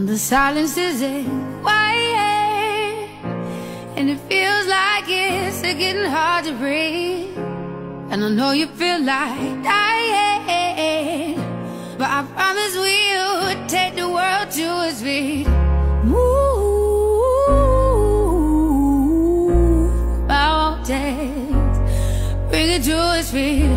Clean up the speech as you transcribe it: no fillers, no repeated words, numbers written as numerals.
The silence is quiet, and it feels like it's getting hard to breathe. And I know you feel like dying, but I promise we'll take the world to its feet. Move mountains, bring it to its feet.